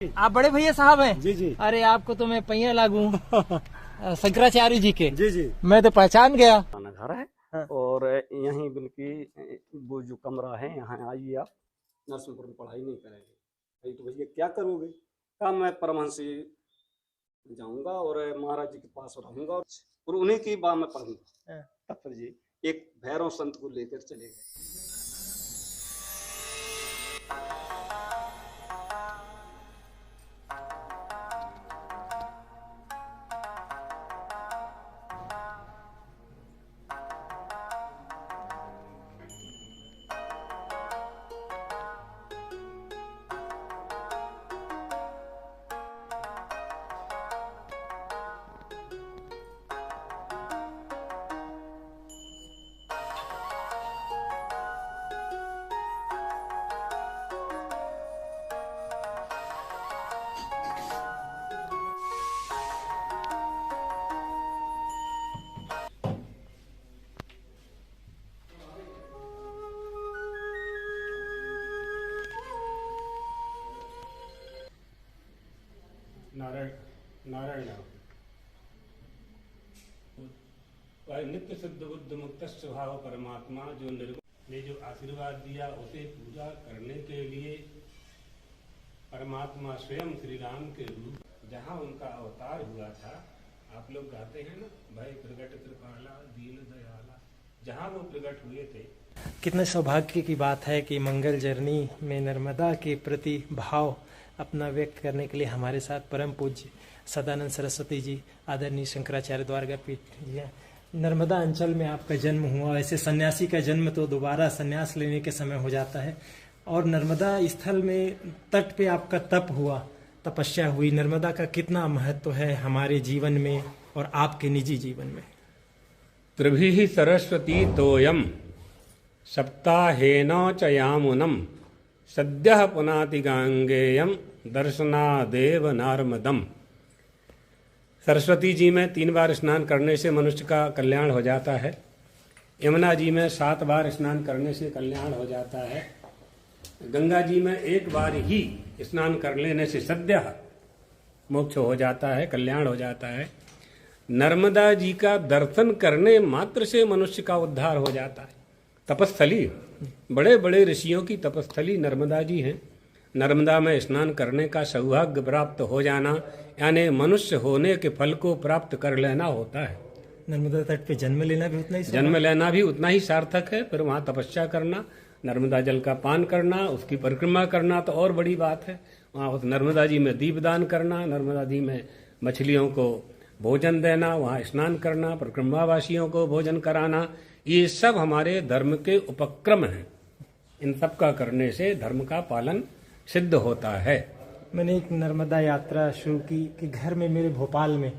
आप बड़े भैया साहब हैं? जी जी। अरे आपको तो मैं पैया लागू शंकराचार्य जी के। जी जी। मैं तो पहचान गया। खाना घर है। हाँ। और यहीं बल्कि वो जो कमरा है यहाँ आइए आप। नरसिंहपुर में पढ़ाई नहीं करेंगे भाई तो भैया क्या करोगे? कहा मैं परमहंस जाऊंगा और महाराज जी के पास रहूंगा और उन्हीं की बात मैं पढ़ूंगा। हाँ। तब फिर जी एक भैरव संत को लेकर चले गए। नारायण नारायण नित्य शुद्ध बुद्ध मुक्त स्वभाव परमात्मा जो ने जो आशीर्वाद दिया उसे पूजा करने के लिए परमात्मा स्वयं श्री राम के रूप जहाँ उनका अवतार हुआ था। आप लोग गाते हैं ना, भय प्रगट कृपाला दीन दयाला, जहाँ वो प्रकट हुए थे। कितने सौभाग्य की बात है कि मंगल जर्नी में नर्मदा के प्रति भाव अपना व्यक्त करने के लिए हमारे साथ परम पूज्य सदानंद सरस्वती जी, आदरणीय शंकराचार्य द्वारका पीठ जी हैं। नर्मदा अंचल में आपका जन्म हुआ। ऐसे सन्यासी का जन्म तो दोबारा सन्यास लेने के समय हो जाता है, और नर्मदा स्थल में तट पे आपका तप हुआ, तपस्या हुई। नर्मदा का कितना महत्व है हमारे जीवन में और आपके निजी जीवन में? त्रिभिः सरस्वती तोयम सप्ताहेन च यामुनम सद्यः पुनाति गांगेयम दर्शनादेव नार्मदम। सरस्वती जी में 3 बार स्नान करने से मनुष्य का कल्याण हो जाता है। यमुना जी में 7 बार स्नान करने से कल्याण हो जाता है। गंगा जी में 1 बार ही स्नान कर लेने से सद्य मोक्ष हो जाता है, कल्याण हो जाता है। नर्मदा जी का दर्शन करने मात्र से मनुष्य का उद्धार हो जाता है। तपस्थली, बड़े बड़े ऋषियों की तपस्थली नर्मदा जी हैं। नर्मदा में स्नान करने का सौभाग्य प्राप्त हो जाना यानी मनुष्य होने के फल को प्राप्त कर लेना होता है। नर्मदा तट पे जन्म लेना भी उतना ही सार्थक है। फिर वहाँ तपस्या करना, नर्मदा जल का पान करना, उसकी परिक्रमा करना तो और बड़ी बात है। वहाँ उस नर्मदा जी में दीपदान करना, नर्मदा जी में मछलियों को भोजन देना, वहाँ स्नान करना, परिक्रमावासियों को भोजन कराना, ये सब हमारे धर्म के उपक्रम हैं। इन सब का करने से धर्म का पालन सिद्ध होता है। मैंने एक नर्मदा यात्रा शुरू की कि घर में मेरे भोपाल में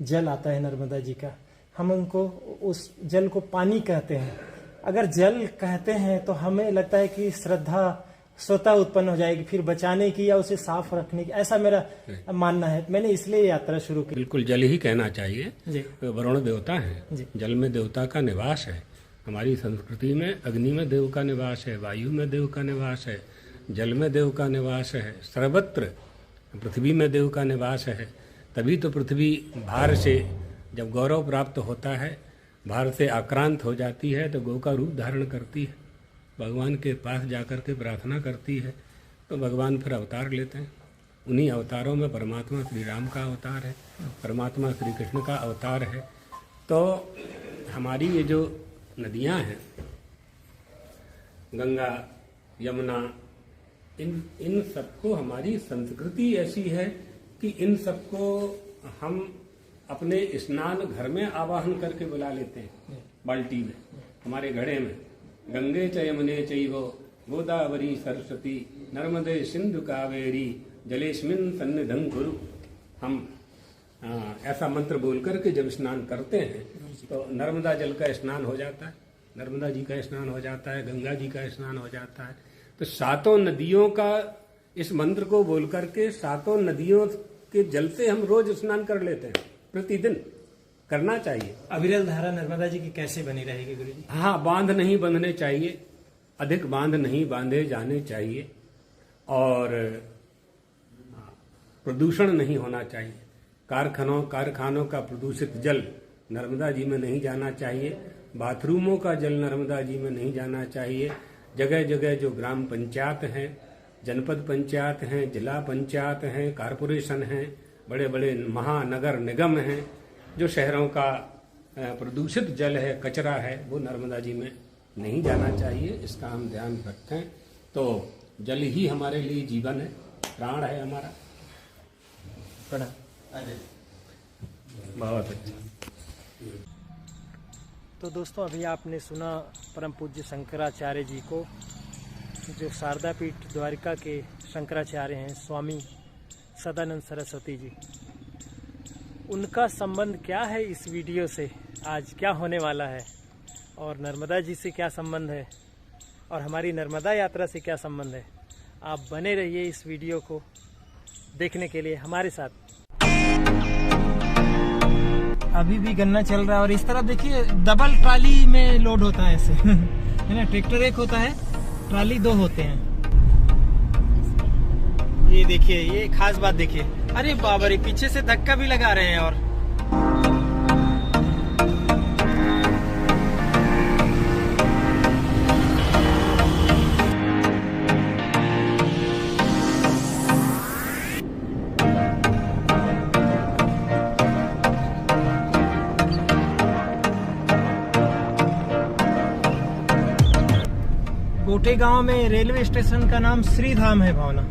जल आता है नर्मदा जी का। हम उनको उस जल को पानी कहते हैं। अगर जल कहते हैं तो हमें लगता है कि श्रद्धा स्वतः उत्पन्न हो जाएगी, फिर बचाने की या उसे साफ रखने की, ऐसा मेरा मानना है। मैंने इसलिए यात्रा शुरू की। बिल्कुल जल ही कहना चाहिए जी। वरुण देवता है, जल में देवता का निवास है। हमारी संस्कृति में अग्नि में देव का निवास है, वायु में देव का निवास है, जल में देव का निवास है, सर्वत्र पृथ्वी में देव का निवास है। तभी तो पृथ्वी भार से जब गौरव प्राप्त होता है, भार से आक्रांत हो जाती है तो गौ का रूप धारण करती है, भगवान के पास जाकर के प्रार्थना करती है, तो भगवान फिर अवतार लेते हैं। उन्हीं अवतारों में परमात्मा श्री राम का अवतार है, परमात्मा श्री कृष्ण का अवतार है। तो हमारी ये जो नदियां हैं, गंगा, यमुना, इन सबको हमारी संस्कृति ऐसी है कि इन सबको हम अपने स्नान घर में आवाहन करके बुला लेते हैं। बाल्टी में, हमारे घड़े में, गंगे च यमुने चैव गोदावरी सरस्वती नर्मदे सिंधु कावेरी जलेस्मिन् सन्निधं कुरु। हम ऐसा मंत्र बोल करके जब स्नान करते हैं तो नर्मदा जल का स्नान हो जाता है, नर्मदा जी का स्नान हो जाता है, गंगा जी का स्नान हो जाता है। तो 7 नदियों का इस मंत्र को बोल करके 7 नदियों के जल से हम रोज स्नान कर लेते हैं, प्रतिदिन करना चाहिए। अविरल धारा नर्मदा जी की कैसे बनी रहेगी गुरु जी? हाँ, बांध नहीं बंधने चाहिए, अधिक बांध नहीं बांधे जाने चाहिए। और प्रदूषण नहीं होना चाहिए। कारखानों का प्रदूषित जल नर्मदा जी में नहीं जाना चाहिए। बाथरूमों का जल नर्मदा जी में नहीं जाना चाहिए। जगह जगह जो ग्राम पंचायत हैं, जनपद पंचायत हैं, जिला पंचायत हैं, कारपोरेशन हैं, बड़े बड़े महानगर निगम हैं, जो शहरों का प्रदूषित जल है, कचरा है, वो नर्मदा जी में नहीं जाना चाहिए। इसका हम ध्यान रखें। तो जल ही हमारे लिए जीवन है, प्राण है हमारा। बहुत अच्छा। तो दोस्तों, अभी आपने सुना परम पूज्य शंकराचार्य जी को, जो शारदा पीठ द्वारिका के शंकराचार्य हैं, स्वामी सदानंद सरस्वती जी। उनका संबंध क्या है इस वीडियो से, आज क्या होने वाला है, और नर्मदा जी से क्या संबंध है, और हमारी नर्मदा यात्रा से क्या संबंध है, आप बने रहिए इस वीडियो को देखने के लिए हमारे साथ। अभी भी गन्ना चल रहा है, और इस तरफ देखिए डबल ट्राली में लोड होता है ऐसे है ना। ट्रैक्टर एक होता है, ट्राली दो होते हैं। ये देखिए, ये खास बात देखिए। अरे बाबा रे, पीछे से धक्का भी लगा रहे हैं। और गोटे गांव में रेलवे स्टेशन का नाम श्रीधाम है भावना।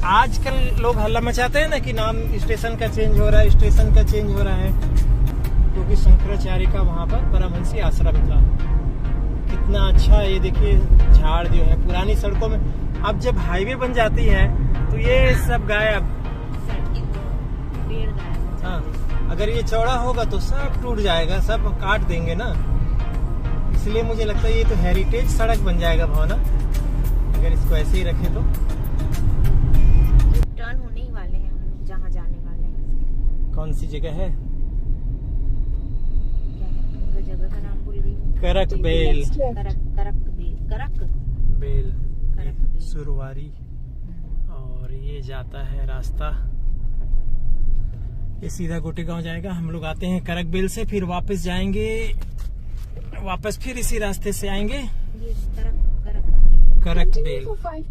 आजकल लोग हल्ला मचाते हैं ना कि नाम स्टेशन का चेंज हो रहा है, स्टेशन का चेंज हो रहा है, क्योंकि शंकराचार्य का वहां पर परमहंसी आश्रम था। कितना अच्छा, ये देखिए झाड़ जो है पुरानी सड़कों में। अब जब हाईवे बन जाती है तो ये सब गायब। हाँ, अगर ये चौड़ा होगा तो सब टूट जाएगा, सब काट देंगे ना। इसलिए मुझे लगता है ये तो हेरिटेज सड़क बन जाएगा भावना, अगर इसको ऐसे ही रखे तो। टर्न होने ही वाले हैं हम जहाँ जाने वाले हैं। कौन सी जगह है? क्या है जगह का नाम भूल गई। करक बेल सुरवारी। और ये जाता है रास्ता, ये सीधा गोटे गांव जाएगा। हम लोग आते हैं करक बेल से, फिर वापस जाएंगे, वापस फिर इसी रास्ते से आएंगे। ये करक बेल 5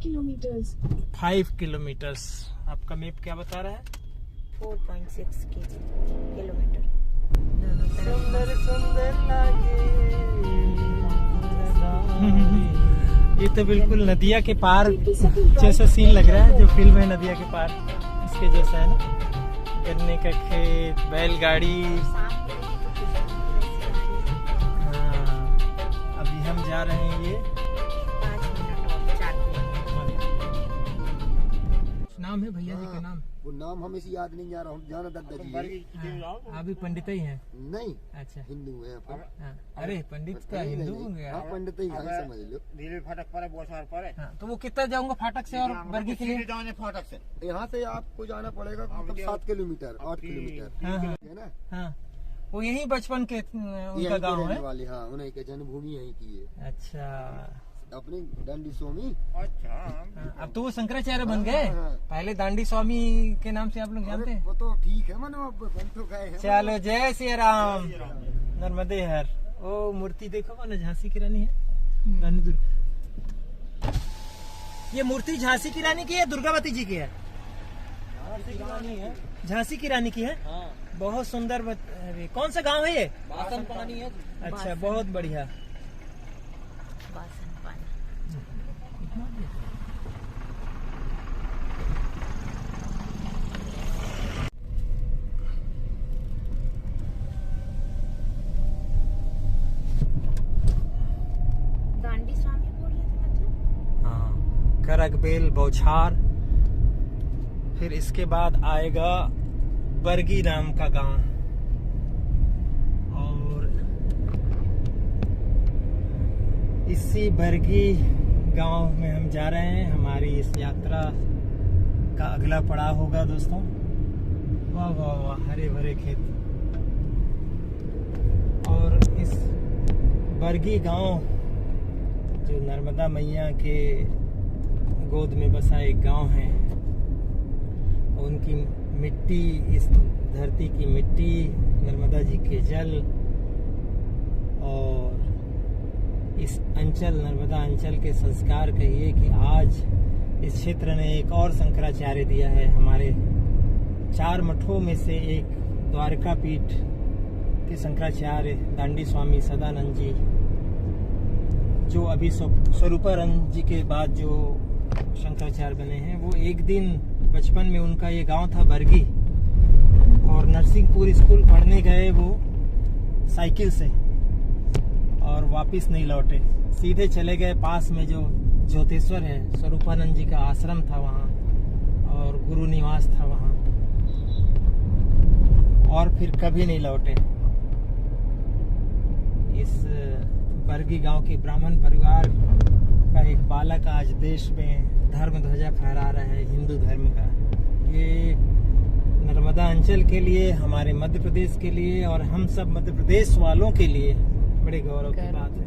किलोमीटर्स। आपका मैप क्या बता रहा है? 4.6 किलोमीटर। सुंदर सुंदर लागे। ये तो बिल्कुल नदिया के पार जैसा सीन लग रहा है, जो फिल्म है नदिया के पार, इसके जैसा है ना। गन्ने का खेत, बैलगाड़ी। हम जा रहे हैं ये 5 मिनट और 4 नाम है भैया जी का नाम? वो नाम हमें से याद नहीं जा रहा, हम जाना दादाजी। अभी पंडित ही हैं? नहीं, अच्छा, हिंदू है अपन। अरे पंडित का हिंदू होंगे? हाँ, पंडित ही हैं, समझ लो। नीले फाटक पर है, बहुत सारा पर है। हाँ, तो वो कितना जाऊंगा फाटक से और बरगी के लिए? जाने फाटक से यहाँ से आपको जाना पड़ेगा मतलब 7 किलोमीटर 8 किलोमीटर है ना। हाँ, वो यही बचपन के उनका गांव है वाले। हाँ, उन्हीं की जन्मभूमि यहीं की है। अच्छा, अपने दांडी स्वामी। अच्छा, अब तो वो शंकराचार्य बन गए। पहले दांडी स्वामी के नाम से आप लोग जानते हैं? वो तो ठीक है, मनो अब बन तो गए हैं। चलो, जय श्री राम, नर्मदे हर। ओ मूर्ति देखो ना, झांसी की रानी है, रानी दुर्गा। ये मूर्ति झांसी की रानी की है, दुर्गावती जी की है? झांसी की रानी की है। बहुत सुंदर। कौन सा गांव है ये? बासन पानी है। अच्छा, बहुत बढ़िया। बासन पानी। दांडी स्वामी बोल रहे थे मतलब? हाँ, करक बेल बौछार। फिर इसके बाद आएगा बरगी नाम का गांव, और इसी बरगी गांव में हम जा रहे हैं। हमारी इस यात्रा का अगला पड़ाव होगा दोस्तों। वाह वाह वाह, हरे भरे खेत। और इस बरगी गांव जो नर्मदा मैया के गोद में बसा एक गांव है, उनकी मिट्टी, इस धरती की मिट्टी, नर्मदा जी के जल और इस अंचल, नर्मदा अंचल के संस्कार कहिए कि आज इस क्षेत्र ने एक और शंकराचार्य दिया है। हमारे 4 मठों में से एक द्वारका पीठ के शंकराचार्य दांडी स्वामी सदानंद जी, जो अभी स्वरूपानंद जी के बाद जो शंकराचार्य बने हैं, वो एक दिन बचपन में उनका ये गांव था बरगी, और नरसिंहपुर स्कूल पढ़ने गए वो साइकिल से और वापस नहीं लौटे, सीधे चले गए पास में जो ज्योतेश्वर है, स्वरूपानंद जी का आश्रम था वहाँ और गुरु निवास था वहाँ, और फिर कभी नहीं लौटे। इस बरगी गांव के ब्राह्मण परिवार का एक बालक आज देश में धर्म ध्वजा फहरा रहा है, हिंदू धर्म का। ये नर्मदा अंचल के लिए, हमारे मध्य प्रदेश के लिए और हम सब मध्य प्रदेश वालों के लिए बड़े गौरव की बात है।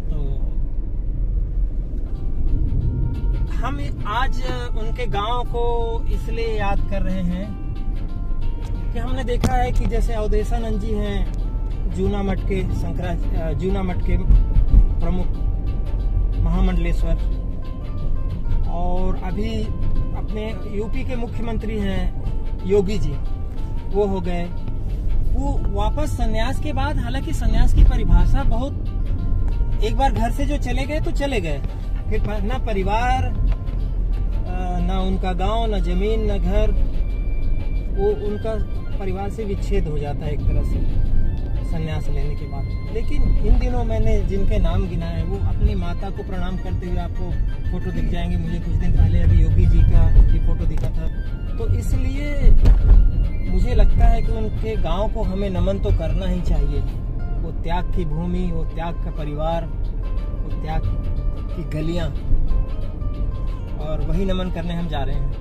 तो हम आज उनके गांव को इसलिए याद कर रहे हैं कि हमने देखा है कि जैसे अवधेशानंद जी हैं जूना मठ के प्रमुख महामंडलेश्वर, और अभी अपने यूपी के मुख्यमंत्री हैं योगी जी, वो हो गए। वो वापस संन्यास के बाद, हालांकि संन्यास की परिभाषा बहुत, एक बार घर से जो चले गए तो चले गए, फिर ना परिवार, ना उनका गांव, ना जमीन, ना घर, वो उनका परिवार से विच्छेद हो जाता है एक तरह से संन्यास लेने के बाद। लेकिन इन दिनों मैंने जिनके नाम गिनाए, वो अपनी माता को प्रणाम करते हुए, आपको फोटो दिख जाएंगे, मुझे कुछ दिन पहले अभी योगी जी का ये फोटो दिखा था। तो इसलिए मुझे लगता है कि उनके गांव को हमें नमन तो करना ही चाहिए। वो त्याग की भूमि, वो त्याग का परिवार, वो त्याग की गलियां, और वही नमन करने हम जा रहे हैं।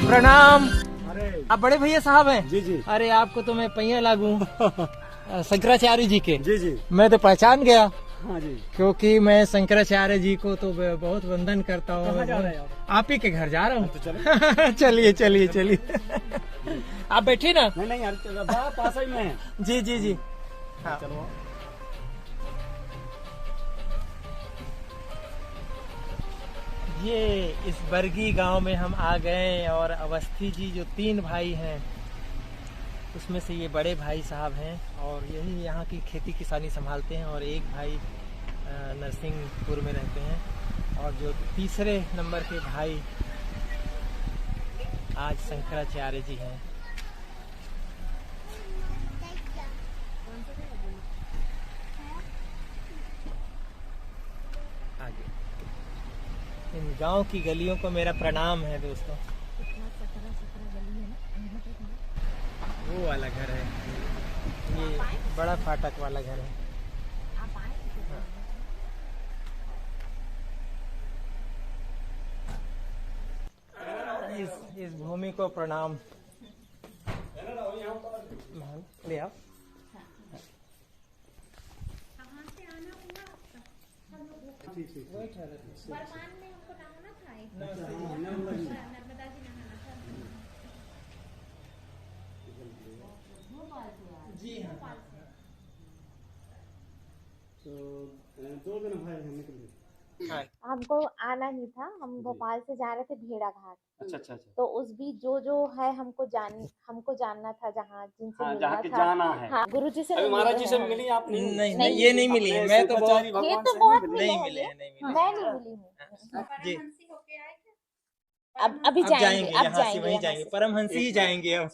प्रणाम। आप बड़े भैया साहब हैं? जी जी। अरे आपको तो मैं पैया लागू शंकराचार्य जी के। जी जी। मैं तो पहचान गया। हाँ जी। क्योंकि मैं शंकराचार्य जी को तो बहुत वंदन करता हूँ। आप ही के घर जा रहा हूँ। तो चलिए चलिए चलिए। आप बैठे ना। नहीं यार, पास ही में। जी जी जी। हाँ। चलो। ये इस बरगी गांव में हम आ गए, और अवस्थी जी जो 3 भाई हैं, उसमें से ये बड़े भाई साहब हैं, और यही यहाँ की खेती किसानी संभालते हैं, और एक भाई नरसिंहपुर में रहते हैं, और जो तीसरे नंबर के भाई आज शंकराचार्य जी हैं। आगे इन गांव की गलियों को मेरा प्रणाम है दोस्तों। वो वाला घर है, ये बड़ा फाटक वाला घर है। इस भूमि को प्रणाम। ले आओ। जी हाँ। तो 2 दिन भाई हम निकल गए। हमको आना नहीं था, हम भोपाल से जा रहे थे भेड़ाघाट। अच्छा अच्छा अच्छा। तो उस बीच जो है हमको जानना था, जहाँ जिनसे हाँ, मिलना जहाँ के था। जाना है। हाँ, गुरुजी से अभी नहीं महाराज मिले जी से हैं। मिली आप? नहीं नहीं नहीं, ये नहीं मिली है, मैं तो बहुत ये भगवान तो से बहुत नहीं मिले नहीं हैं मिले ये। हैं, नहीं मिले। मैं नहीं मिली हूँ। जी अब अभी अब जाएंगे, जाएंगे, अब यहाँ से जाएंगे वहीं यहाँ जाएंगे, से। परमहंसी ही जाएंगे हम।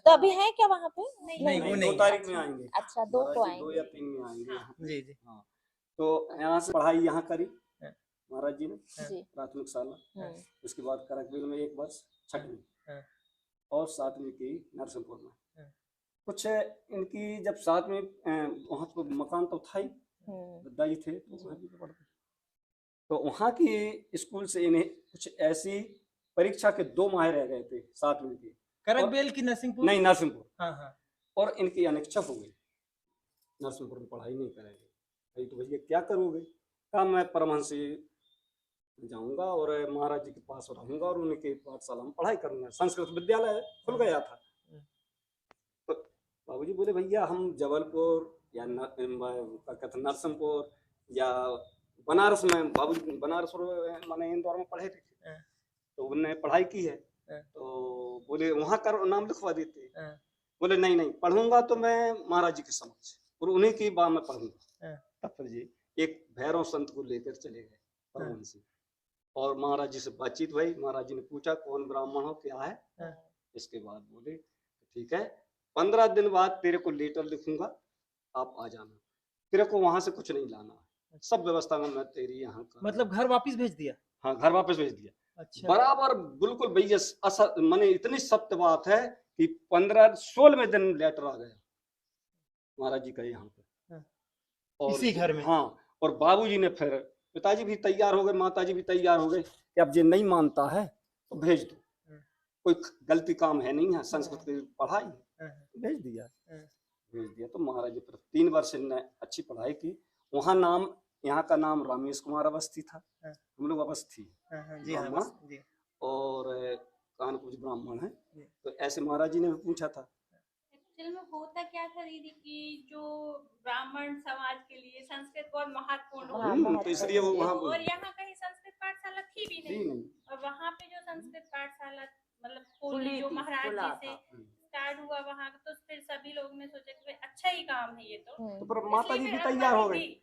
तो अभी है क्या वहाँ पे? नहीं, वो 2 नहीं। तारीख में आएंगे। अच्छा, 2 को महाराज जी 2 या आएंगे। 3 में आएंगे यहाँ। जी जी। हाँ, तो यहाँ से पढ़ाई यहाँ करी हाँ। महाराज जी ने, जी। प्राथमिक शाला। उसके बाद करकबिल में 1 वर्ष, 6वीं हाँ। और 7वीं की नरसिंहपुर में। हाँ। कुछ इनकी जब 7वीं वहाँ तो मकान तो था ही, दादाजी थे तो वहाँ भी पढ़ते। तो वहाँ की स्कूल से इन्हें कुछ ऐसी परीक्षा के 2 माह रह गए थे 7वीं की। करकबेल की नरसिंहपुर? नहीं, नरसिंहपुर। हाँ हाँ। और इनकी अनिच्छा हो गई, नरसिंहपुर में पढ़ाई नहीं करेंगे। भाई तो भैया क्या करोगे? कहा मैं परमहंस जाऊंगा और महाराज जी के पास रहूंगा और उनके पाठशाला में पढ़ाई करूंगा। संस्कृत विद्यालय खुल गया था। तो बाबूजी बोले भैया हम जबलपुर या नरसिंहपुर या बनारस में, बाबूजी बनारस माने इंदौर में पढ़े थे, तो उनने पढ़ाई की है। तो बोले वहाँ कर नाम लिखवा देते। बोले नहीं नहीं, पढ़ूंगा तो मैं महाराज जी के समक्ष और उन्हीं की बात में पढ़ूंगा। तब फिर जी एक भैरव संत को लेकर चले गए परमहंसी, और महाराज जी से बातचीत हुई। महाराज जी ने पूछा कौन ब्राह्मण हो, क्या है? इसके बाद बोले ठीक है, 15 दिन बाद तेरे को लेटर लिखूंगा, आप आ जाना। तेरे को वहां से कुछ नहीं लाना है, सब व्यवस्था में मैं तेरी यहाँ का। मतलब घर वापस भेज दिया? हाँ, घर वापस भेज दिया। अच्छा। बराबर बिल्कुल भैया, माने इतनी सत्य बात है कि 15-16वें दिन लेटर आ गया महाराज जी का यहाँ पे, और इसी घर में। हाँ, और बाबूजी ने फिर, पिताजी भी तैयार हो गए, माताजी भी तैयार हो गए कि अब ये नहीं मानता है तो भेज दो, कोई गलती काम है नहीं है, संस्कृत की पढ़ाई, भेज दिया। तो महाराज जी फिर 3 वर्ष इन्होंने अच्छी पढ़ाई की। वहाँ नाम, यहाँ का नाम रामेश कुमार अवस्थी था, हम लोग अवस्थी और कानपुर ब्राह्मण है। तो ऐसे महाराज जी ने भी पूछा था। एक्चुअल में होता क्या था दीदी कि जो ब्राह्मण समाज के लिए संस्कृत बहुत महत्वपूर्ण तो इसलिए वो वहाँ, और यहाँ कहीं संस्कृत पाठशाला थी भी नहीं। और वहाँ पे जो संस्कृत पाठशाला मतलब खोली जो महाराज जी से स्टार्ट हुआ वहाँ, तो फिर सभी लोग ने सोचा कि अच्छा ही काम है ये तो पर माता जी भी तैयार हो गई,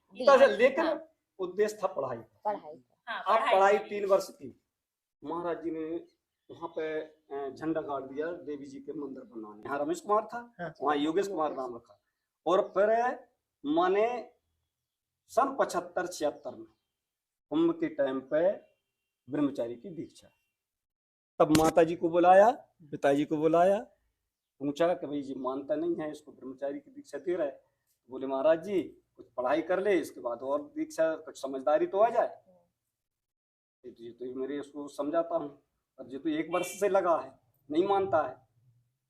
लेकिन उद्देश्य था पढ़ाई। आप पढ़ाई 3 वर्ष की। महाराज जी ने वहाँ पे झंडा गाड़ दिया देवी जी के मंदिर बनाने। यहाँ रमेश कुमार था, वहाँ योगेश कुमार नाम रखा। और फिर माने सन 75-76 में कुंभ के टाइम पे ब्रह्मचारी की दीक्षा। तब माता जी को बुलाया, पिताजी को बुलाया, पूछा कि भाई जी मानता नहीं है, इसको ब्रह्मचारी की दीक्षा दे रहा है। बोले महाराज जी कुछ पढ़ाई कर ले, इसके बाद और दीक्षा, कुछ समझदारी तो आ जाए। तो मेरे इसको समझाता हूँ, अब ये तो 1 वर्ष से लगा है, नहीं मानता है।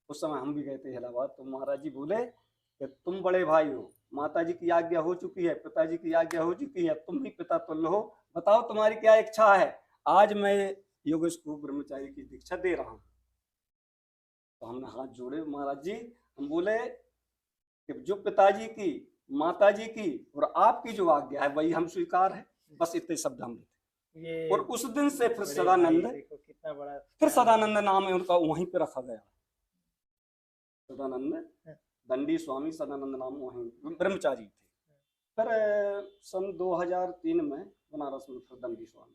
उस समय हम भी गए थे इलाहाबाद, तो महाराज जी बोले कि तुम बड़े भाई हो, माता जी की आज्ञा हो चुकी है, पिताजी की आज्ञा हो चुकी है, तुम भी पिता तुल्य हो, बताओ तुम्हारी क्या इच्छा है। आज मैं योगेश को ब्रह्मचारी की दीक्षा दे रहा हूँ। तो हमने हाथ जोड़े, महाराज जी हम बोले कि जो पिताजी की, माता जी की और आपकी जो आज्ञा है वही हम स्वीकार है, बस इतने शब्द हम लेते। और उस दिन से फिर सदानंद, फिर सदानंद नाम है उनका, वहीं पे रखा गया। सदानंद दंडी स्वामी सदानंद नाम, वहीं ब्रह्मचारी थे। फिर सन 2003 में बनारस में फिर दंडी स्वामी,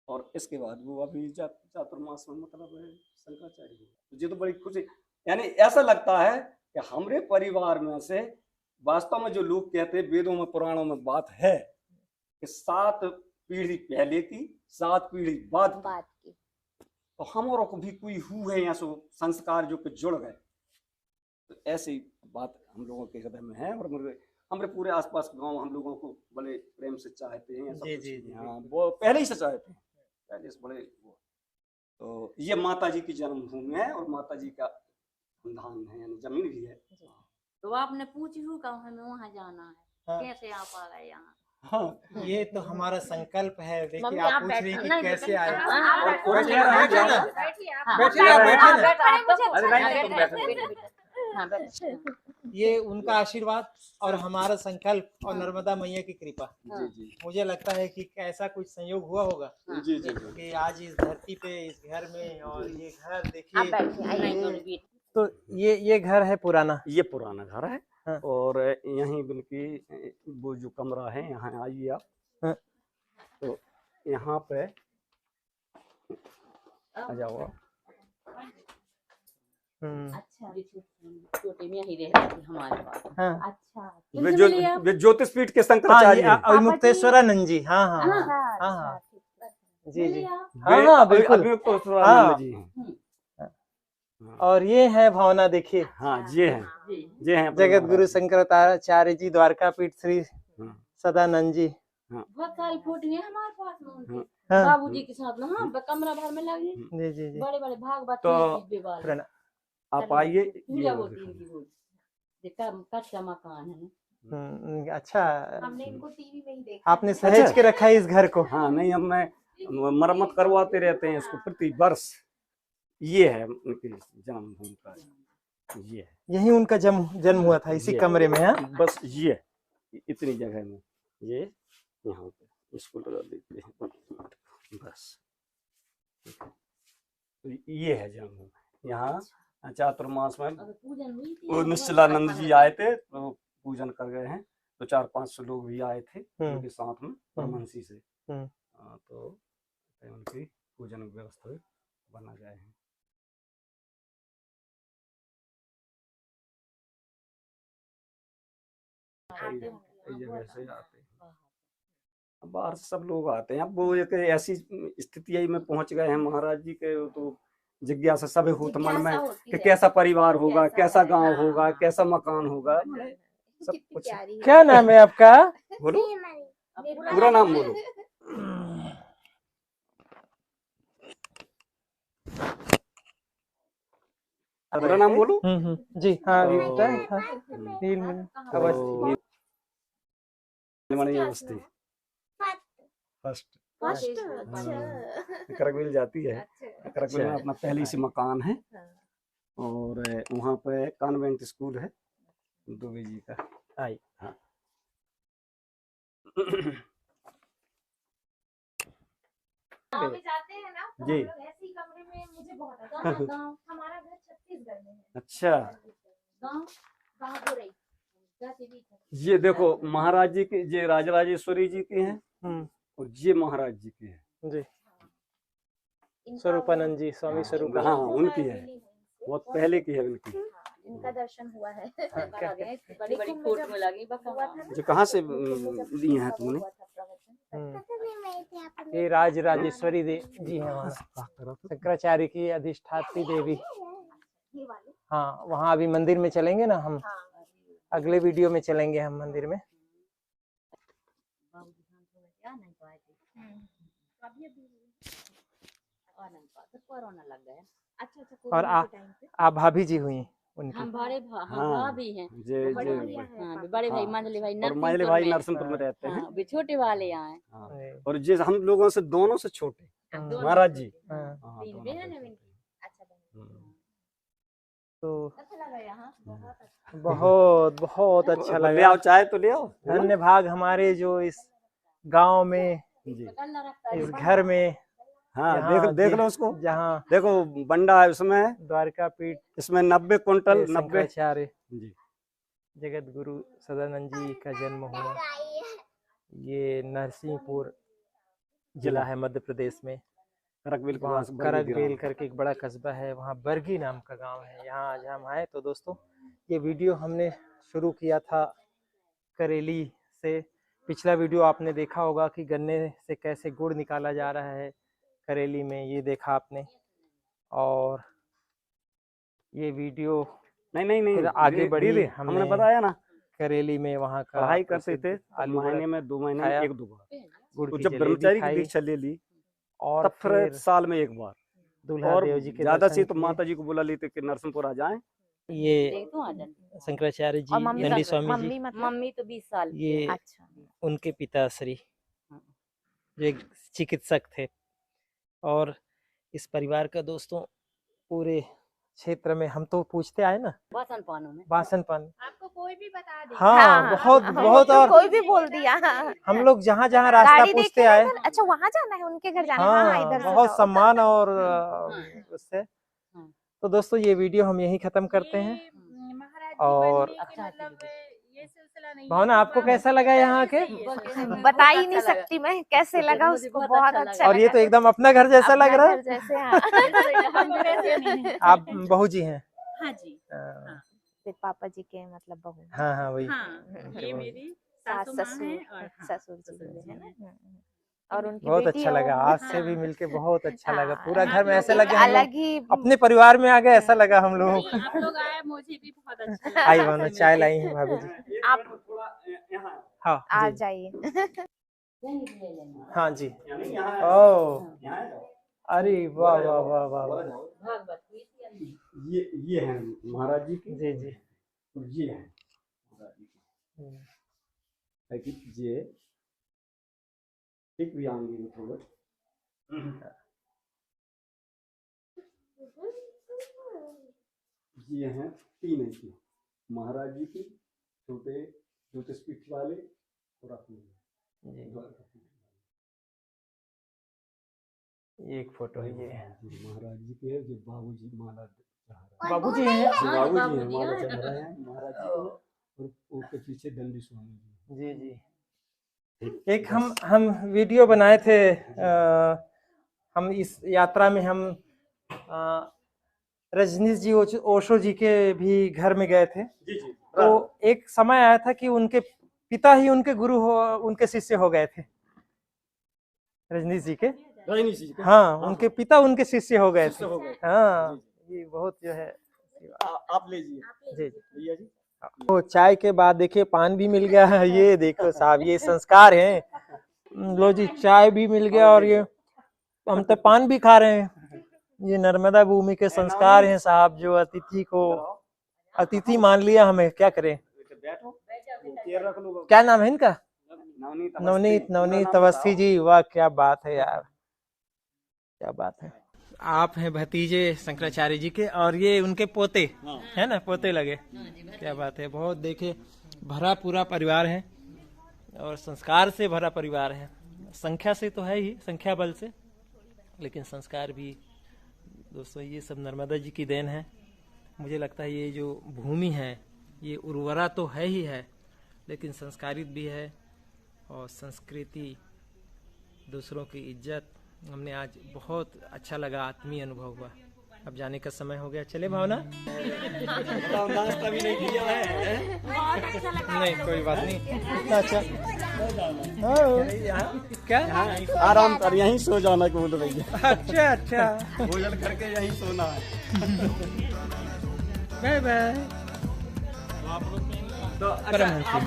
और इसके बाद वो अभी चातुर्मास में मतलब शंकराचार्य हुआ। मुझे तो बड़ी खुशी, यानी ऐसा लगता है कि हमारे परिवार में से वास्तव में जो लोग कहते हैं वेदों में पुराणों में बात है कि 7 पीढ़ी पहले की 7 पीढ़ी बाद की, तो हमारों को भी कोई हुए या सो संस्कार जो कि जुड़ गए। तो ऐसी बात हम लोगों के हृदय में है, और हमारे पूरे आसपास गांव हम लोगों को बड़े प्रेम से चाहते हैं। हाँ, वो पहले ही से चाहते हैं, पहले से बड़े वो। तो ये माता जी की जन्मभूमि है और माता जी का धाम है, यानी जमीन भी है। तो आपने पूछी हूँ कब हमें वहाँ जाना है, कैसे आप आ गए यहाँ? हाँ, ये तो हमारा संकल्प है। देखिए आप आप पूछ रही कि कैसे आए। बैठिए, बैठिए। ये उनका आशीर्वाद और हमारा संकल्प और नर्मदा मैया की कृपा। जी जी मुझे लगता है कि ऐसा कुछ संयोग हुआ होगा जी जी जी। कि आज इस धरती पे इस घर में, और ये घर आप देखिए, बैठे आइए। तो ये घर है पुराना। ये पुराना घर है। हाँ। और यहीं बल्कि वो जो कमरा है, यहाँ आइए आप। हाँ। तो यहाँ पे आ जाओ आप। अच्छा, छोटे में ही रहते थे हमारे पास। हाँ। अच्छा वे ज्योतिषपीठ के शंकराचार्य हैं। अविमुक्तेश्वरानंद जी। हाँ हाँ हाँ अच्छा हाँ अच्छा, जी जी। वे हाँ हाँ बिल्कुल। अविमुक्तेश्वरानंद हाँ। जी हैं। और ये है भावना, देखिए, हाँ ये हैं, ये हैं अपने जगत गुरु महाराज जी। शंकराचार्य जी, द्वारकापीठ श्री हाँ। सदानंद जी। बहुत सारी फोटो है हमारे पास में उनके। हाँ। बाबूजी के साथ में, हाँ, कमरा भर में लगी जी जी जी। बड़े बड़े भागवत तो आप आइए। पूजा होती इनकी रोज। कच्चा मकान है। अच्छा, हमने इनको टीवी में ही देखा। आपने सहेज के रखा है इस घर को। हाँ नहीं, हम मैं मरम्मत करवाते रहते हैं इसको प्रति वर्ष। ये है उनकी जन्मभूमि का, ये है। यही उनका जन्म हुआ था, इसी ये। कमरे में। हाँ बस ये इतनी जगह में, ये यहाँ पे इसको लगा देते हैं बस। तो ये है जन्मभूमि। यहाँ चातुर्मास में पूजन हुई थी। वो निश्चलानंद जी आए थे, तो पूजन कर गए हैं। तो 400-500 लोग भी आए थे उनके साथ में, परमहंसी से। तो उनकी पूजन व्यवस्था बना गए हैं। कई जगह से आते हैं, बाहर से सब लोग आते हैं। अब वो एक ऐसी स्थिति में पहुंच गए हैं महाराज जी के, तो जिज्ञासा सब होता मन में कि कैसा परिवार होगा, कैसा गांव होगा, कैसा मकान होगा, सब कुछ। क्या नाम है आपका? बोलो, पूरा नाम बोलो। पूरा नाम बोलो। जी हाँ। अवस्थी फर्स्ट करकबिल जाती है। करकबिल में अपना पहली सी मकान है। और वहाँ पे कॉन्वेंट स्कूल है दुबे जी का। आई हाँ। गाँव में जाते हैं ना, तो जी। हम लोग ऐसे ही कमरे में, मुझे बहुत अच्छा गाँव, हमारा घर छत्तीसगढ़ में है। अच्छा, गाँव हो रही ये देखो महाराज जी की, ये राजराजेश्वरी जी की हैं और ये महाराज जी की है जी। स्वरूपानंद जी, स्वामी स्वरूपानंद। हाँ उनकी है, बहुत पहले की है उनकी। इनका दर्शन हुआ है। बड़ी बड़ी फोटो में लगी। जो कहाँ से लिए हैं तुमने? ये राजराजेश्वरी जी है, वहाँ शंकराचार्य की अधिष्ठात्री देवी। हाँ, वहाँ अभी मंदिर में चलेंगे ना हम। अगले वीडियो में चलेंगे हम मंदिर में। कोरोना लग गया। अच्छा और आप भाभी जी हुई उनकी? हम बड़े भाभी हैं। बड़े भाई मंजली भाई नरसिंहपुर में रहते हैं। हाँ, छोटे वाले आए। और ये हम लोगों से दोनों से छोटे महाराज जी। तो बहुत बहुत अच्छा लगा। ले आओ चाय तो ले आओ। धन्य भाग हमारे जो इस गांव में, इस घर में। हाँ देख लो उसको, जहाँ देखो बंडा है उसमें, द्वारकापीठ, इसमें 90 क्विंटल 90 शंकराचार्य जी जगत गुरु सदानंद जी का जन्म हुआ। ये नरसिंहपुर जिला है मध्य प्रदेश में। करकबेल करके एक बड़ा कस्बा है, वहाँ बरगी नाम का गांव है। यहाँ आज हम आए। तो दोस्तों, ये वीडियो हमने शुरू किया था करेली से। पिछला वीडियो आपने देखा होगा कि गन्ने से कैसे गुड़ निकाला जा रहा है करेली में, ये देखा आपने। और ये वीडियो नहीं आगे बढ़ी, हमने बताया ना करेली में वहाँ का पढ़ाई करते थे। आलू महीने में 2 महीने में 1-2 बार गुड़ की जब ब्रह्मचारी की दीक्षा ले ली, और तब फिर साल में 1 बार। दूल्हा और देव जी के ज्यादा से तो माता जी को बुला लेते कि नरसिंहपुर आ जाएं। ये शंकराचार्य जी, दंडी स्वामी जी, मम्मी तो 20 साल ये उनके पिताश्री जो एक चिकित्सक थे। और इस परिवार का दोस्तों पूरे क्षेत्र में हम तो पूछते आए ना, बासन पानों में बासन पानी। आपको कोई भी बता दे। हाँ, बहुत बहुत। और कोई भी बोल दिया। हम लोग जहाँ जहाँ रास्ता गाड़ी पूछते देखे आए, ना, अच्छा वहाँ जाना है, उनके घर जाना है। हाँ, हाँ, इधर से बहुत जाओ। सम्मान और उससे। तो दोस्तों ये वीडियो हम यही खत्म करते हैं। महाराज जी और बनने के मतलब ये सिलसिला नहीं है। भावना, आपको कैसा लगा यहाँ के? बता ही नहीं सकती मैं कैसे लगा उसको, बहुत अच्छा और ये तो एकदम अपना घर जैसा लग रहा है। जैसे। हाँ। आप बहू जी हैं? हाँ जी, फिर पापा जी के मतलब बहू। हाँ हाँ वही। ये मेरी सास सासू माँ ससुर हैं और ससुर जी है ना। और उनकी बहुत बेटी अच्छा है लगा, वो। आज से भी मिलके बहुत अच्छा लगा। हाँ, पूरा घर में ऐसा एक लगे हम अलग लोग ही अपने परिवार में आ गए, ऐसा लगा हम लोगों को। आप लोग आए, मुझे भी बहुत अच्छा लगा। आई भावना, चाय लाई हैं भाभी जी। आप हाँ आ जी। जाइए। हाँ जी। ओ, अरे वाह वाह वाह वाह। ये है महाराज जी की। जी जी। ये है महाराज जी की। ये एक भी आएंगे में थोड़ा। ये हैं 3 ऐसी महाराज जी की, छोटे ज्योतिष पीठ वाले और अपने। एक फोटो है ये महाराज जी के, जो बाबूजी माला चढ़ा रहे बाबूजी हैं। हैं। बाबूजी हैं, माला चढ़ा रहे हैं महाराज जी को, और उनके पीछे दंडी स्वामी जी। जी जी। एक हम वीडियो बनाए थे, हम इस यात्रा में हम रजनीश जी ओशो जी के भी घर में गए थे। जी जी। तो एक समय आया था कि उनके पिता ही उनके गुरु उनके शिष्य हो गए थे, रजनीश जी के। रजनीश जी के। हाँ, उनके पिता उनके शिष्य हो गए थे। शिष्य हो गए। हाँ, ये बहुत जो है। आप लीजिए जी भैया जी। तो चाय के बाद देखिए पान भी मिल गया है। ये देखो साहब, ये संस्कार हैं। लो जी, चाय भी मिल गया और ये हम तो पान भी खा रहे हैं। ये नर्मदा भूमि के संस्कार हैं साहब, जो अतिथि को अतिथि मान लिया हमें, क्या करें। क्या नाम है इनका? नवनीत अवस्थी जी। वाह, क्या बात है यार, क्या बात है। आप हैं भतीजे शंकराचार्य जी के, और ये उनके पोते है ना, पोते लगे। क्या बात है। बहुत देखे भरा पूरा परिवार है, और संस्कार से भरा परिवार है। संख्या से तो है ही, संख्या बल से, लेकिन संस्कार भी। दोस्तों ये सब नर्मदा जी की देन है। मुझे लगता है ये जो भूमि है ये उर्वरा तो है ही है, लेकिन संस्कारित भी है, और संस्कृति, दूसरों की इज्जत। हमने आज बहुत अच्छा लगा, आत्मीय अनुभव हुआ। अब जाने का समय हो गया, चले भावना। नाश्ता भी नहीं किया है। नहीं कोई बात नहीं, इतना अच्छा। क्या आराम कर, यहीं सो जाना बोल रही है। अच्छा अच्छा, भोजन करके यहीं सोना है। Bye bye. तो अच्छा, आप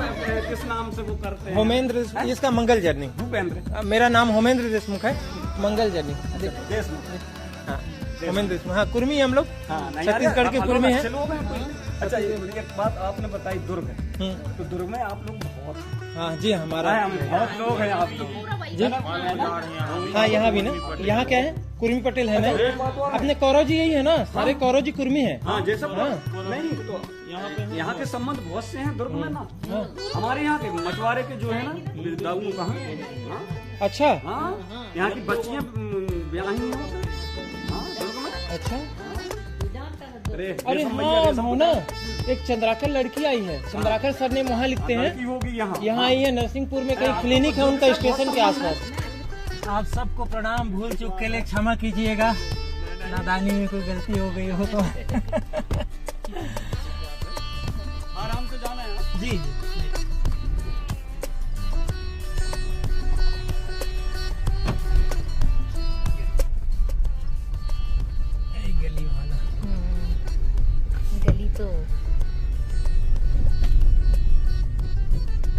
किस नाम से वो करते हैं? होमेंद्र, इसका मंगल जर्नी। भूपेंद्र। मेरा नाम होमेंद्र देशमुख है। मंगल जर्नी। देशमुख। हाँ, होमेंद्र देशमुख। हाँ, कुर्मी हम लोग, हाँ, छत्तीसगढ़ के कुर्मी हैं। अच्छा, ये एक बात आपने बताई दुर्ग, तो दुर्ग में आप लोग बहुत। हाँ जी, हमारा बहुत लोग हैं आप लोग जी। हाँ, यहाँ भी ना, यहाँ क्या है, कुर्मी पटेल है ना। अपने कौरव जी यही है ना, सारे कौरव जी कुर्मी है। हाँ, जैसे नहीं तो यहाँ के संबंध बहुत से हैं दुर्ग में ना। हमारे यहाँ के मछुआरे के जो है ना, दाऊ कहाँ। अच्छा। हाँ, यहाँ की बच्चियाँ ब्याही हैं दुर्ग में। अच्छा। अरे हाँ भावना, एक चंद्राकर लड़की आई है, चंद्राकर सर ने वहाँ लिखते हैं, यहाँ आई है नरसिंहपुर में, कहीं क्लिनिक है उनका स्टेशन के आसपास। आप सबको प्रणाम, भूल चूक के लिए क्षमा कीजिएगा, नादानी में कोई गलती हो गई हो तो। आराम से जाना है जी। गली वाला गली तो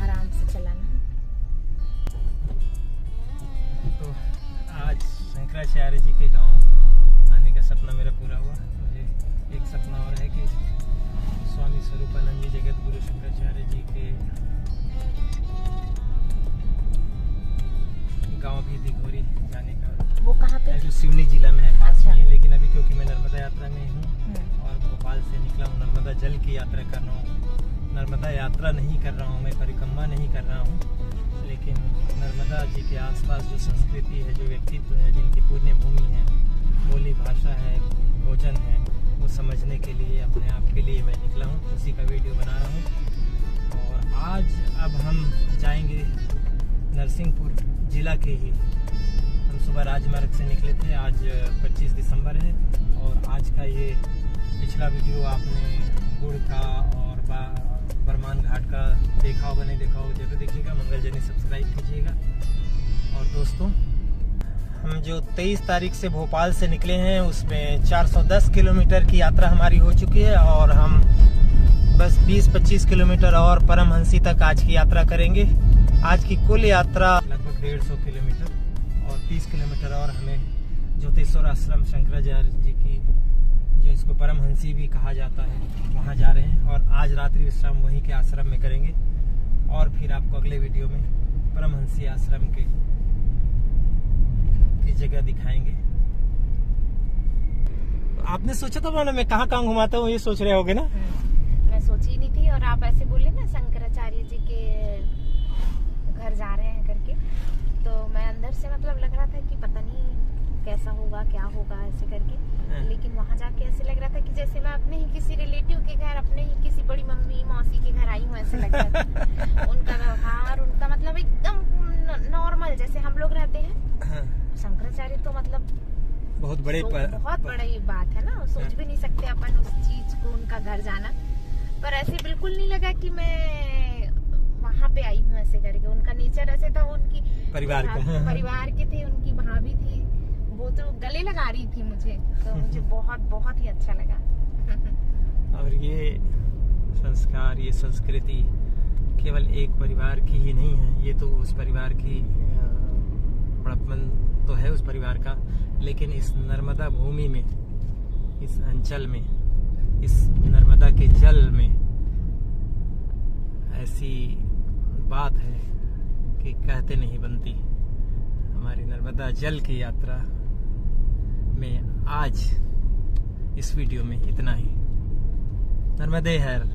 आराम से चलाना। तो आज शंकराचार्य जी के गांव आने का सपना मेरा पूरा हुआ। मुझे एक सपना और है कि स्वामी स्वरूपानंद जी जगत गुरु शंकराचार्य जी के गांव भी दिघोरी जाने का। वो कहाँ पे? जो सिवनी जिला में है, पास में है, लेकिन अभी क्योंकि मैं नर्मदा यात्रा में हूँ और जल की यात्रा कर रहा हूँ। नर्मदा यात्रा नहीं कर रहा हूँ, मैं परिक्रमा नहीं कर रहा हूँ, लेकिन नर्मदा जी के आसपास जो संस्कृति है, जो व्यक्तित्व है, जिनकी पुण्य भूमि है, बोली भाषा है, भोजन है, वो समझने के लिए, अपने आप के लिए मैं निकला हूँ, उसी का वीडियो बना रहा हूँ। और आज अब हम जाएंगे नरसिंहपुर जिला के ही। हम सुबह राजमार्ग से निकले थे, आज 25 दिसंबर है और आज का ये पिछला वीडियो आपने गुड़ का और बरमान घाट का देखा होगा, नहीं देखा होगा जरूर देखिएगा। मंगलजनी सब्सक्राइब कीजिएगा। और दोस्तों, हम जो 23 तारीख से भोपाल से निकले हैं उसमें 410 किलोमीटर की यात्रा हमारी हो चुकी है और हम बस 20-25 किलोमीटर और परमहंसी तक आज की यात्रा करेंगे। आज की कुल यात्रा लगभग 150 किलोमीटर और 30 किलोमीटर और हमें ज्योतिश्वर आश्रम शंकराचार्य जी की, जो इसको परमहंसी भी कहा जाता है, वहाँ जा रहे हैं और आज रात्रि विश्राम वहीं के आश्रम में करेंगे और फिर आपको अगले वीडियो में परमहंसी आश्रम की जगह दिखाएंगे। तो आपने सोचा था मैं कहाँ घुमाता हूँ, ये सोच रहे होगे ना? मैं सोची नहीं थी, और आप ऐसे बोले ना शंकराचार्य जी के घर जा रहे हैं करके, तो मैं अंदर से मतलब लग रहा था कि पता नहीं कैसा होगा, क्या होगा ऐसे करके, लेकिन वहाँ जाके ऐसे लग रहा था कि जैसे मैं अपने ही किसी रिलेटिव के घर, अपने ही किसी बड़ी मम्मी मौसी के घर आई हूँ, ऐसे लग रहा था। उनका व्यवहार, उनका मतलब एकदम नॉर्मल जैसे हम लोग रहते हैं। शंकराचार्य तो मतलब बहुत बड़ी बात है ना, सोच भी नहीं सकते अपन उस चीज को, उनका घर जाना। पर ऐसे बिल्कुल नहीं लगा कि मैं वहाँ पे आई हूँ ऐसे करके। उनका नेचर ऐसे था, उनकी परिवार के थे, उनकी भाभी थी, वो तो गले लगा रही थी मुझे, तो मुझे बहुत ही अच्छा लगा। और ये संस्कार, ये संस्कृति केवल एक परिवार की ही नहीं है, ये तो उस परिवार की बड़प्पन तो है उस परिवार का, लेकिन इस नर्मदा भूमि में, इस अंचल में, इस नर्मदा के जल में ऐसी बात है कि कहते नहीं बनती। हमारी नर्मदा जल की यात्रा में आज इस वीडियो में इतना ही। नर्मदे हर।